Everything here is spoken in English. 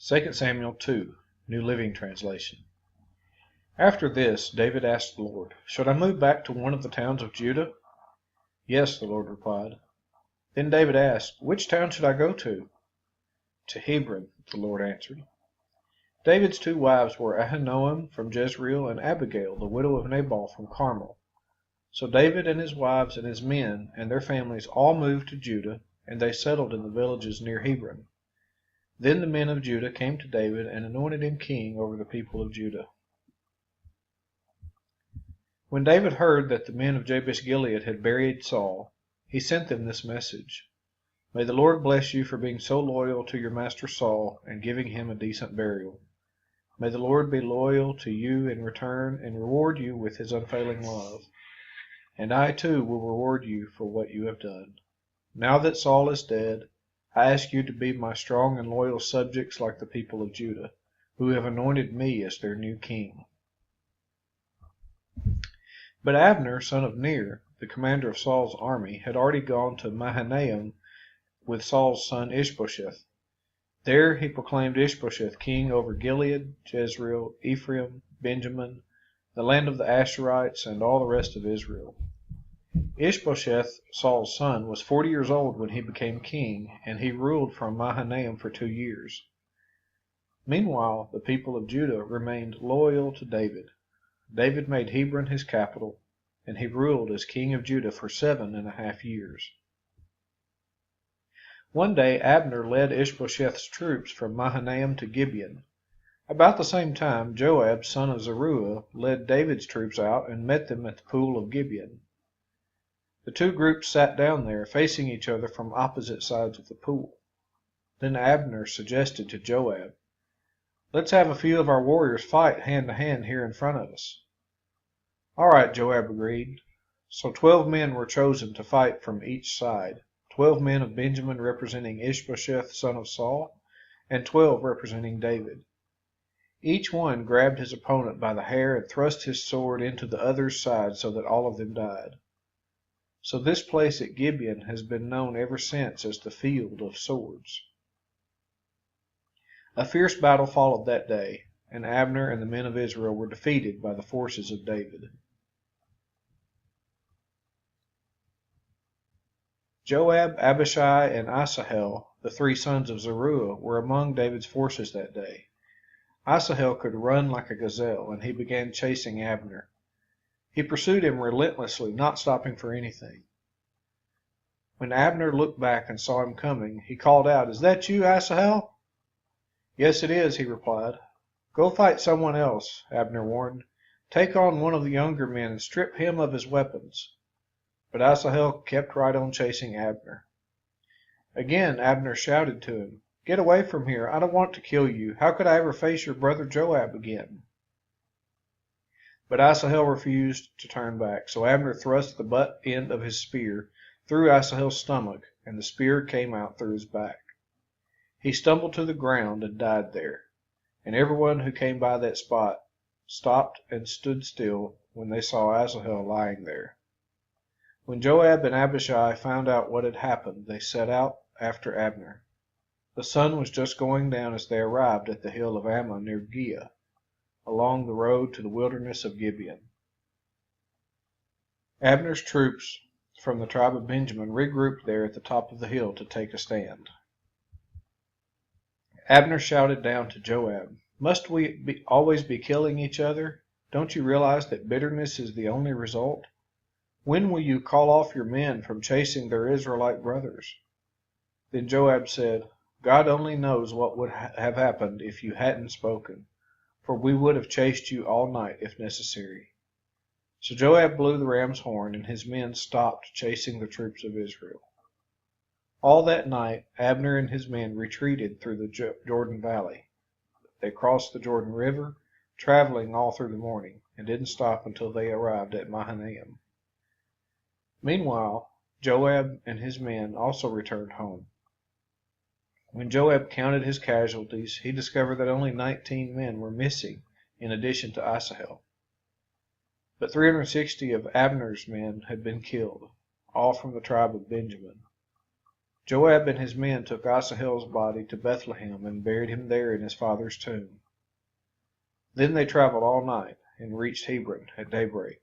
2 Samuel 2, New Living Translation. After this, David asked the Lord, "Should I move back to one of the towns of Judah?" "Yes," the Lord replied. Then David asked, "Which town should I go to?" "To Hebron," the Lord answered. David's two wives were Ahinoam from Jezreel and Abigail, the widow of Nabal from Carmel. So David and his wives and his men and their families all moved to Judah, and they settled in the villages near Hebron. Then the men of Judah came to David and anointed him king over the people of Judah. When David heard that the men of Jabesh-Gilead had buried Saul, he sent them this message: "May the Lord bless you for being so loyal to your master Saul and giving him a decent burial. May the Lord be loyal to you in return and reward you with his unfailing love. And I too will reward you for what you have done. Now that Saul is dead, I ask you to be my strong and loyal subjects like the people of Judah, who have anointed me as their new king." But Abner, son of Ner, the commander of Saul's army, had already gone to Mahanaim with Saul's son Ishbosheth. There he proclaimed Ishbosheth king over Gilead, Jezreel, Ephraim, Benjamin, the land of the Asherites, and all the rest of Israel. Ishbosheth, Saul's son, was 40 years old when he became king, and he ruled from Mahanaim for 2 years. Meanwhile, the people of Judah remained loyal to David. David made Hebron his capital, and he ruled as king of Judah for 7.5 years. One day Abner led Ishbosheth's troops from Mahanaim to Gibeon. About the same time, Joab, son of Zeruiah, led David's troops out and met them at the pool of Gibeon. The two groups sat down there, facing each other from opposite sides of the pool. Then Abner suggested to Joab, "Let's have a few of our warriors fight hand to hand here in front of us." "All right," Joab agreed. So 12 men were chosen to fight from each side, 12 men of Benjamin representing Ishbosheth, son of Saul, and 12 representing David. Each one grabbed his opponent by the hair and thrust his sword into the other's side so that all of them died. So this place at Gibeon has been known ever since as the Field of Swords. A fierce battle followed that day, and Abner and the men of Israel were defeated by the forces of David. Joab, Abishai, and Asahel, the 3 sons of Zeruiah, were among David's forces that day. Asahel could run like a gazelle, and he began chasing Abner. He pursued him relentlessly, not stopping for anything. When Abner looked back and saw him coming, he called out, "Is that you, Asahel?" "Yes, it is," he replied. "Go fight someone else," Abner warned. "Take on one of the younger men and strip him of his weapons." But Asahel kept right on chasing Abner. Again Abner shouted to him, "Get away from here. I don't want to kill you. How could I ever face your brother Joab again?" But Asahel refused to turn back, so Abner thrust the butt end of his spear through Asahel's stomach, and the spear came out through his back. He stumbled to the ground and died there, and everyone who came by that spot stopped and stood still when they saw Asahel lying there. When Joab and Abishai found out what had happened, they set out after Abner. The sun was just going down as they arrived at the hill of Ammah near Giah, along the road to the wilderness of Gibeon. Abner's troops from the tribe of Benjamin regrouped there at the top of the hill to take a stand. Abner shouted down to Joab, "Must we always be killing each other? Don't you realize that bitterness is the only result? When will you call off your men from chasing their Israelite brothers?" Then Joab said, "God only knows what would have happened if you hadn't spoken, for we would have chased you all night if necessary." So Joab blew the ram's horn, and his men stopped chasing the troops of Israel. All that night Abner and his men retreated through the Jordan Valley. They crossed the Jordan River, traveling all through the morning, and didn't stop until they arrived at Mahanaim. Meanwhile, Joab and his men also returned home. When Joab counted his casualties, he discovered that only 19 men were missing, in addition to Asahel. But 360 of Abner's men had been killed, all from the tribe of Benjamin. Joab and his men took Asahel's body to Bethlehem and buried him there in his father's tomb. Then they traveled all night and reached Hebron at daybreak.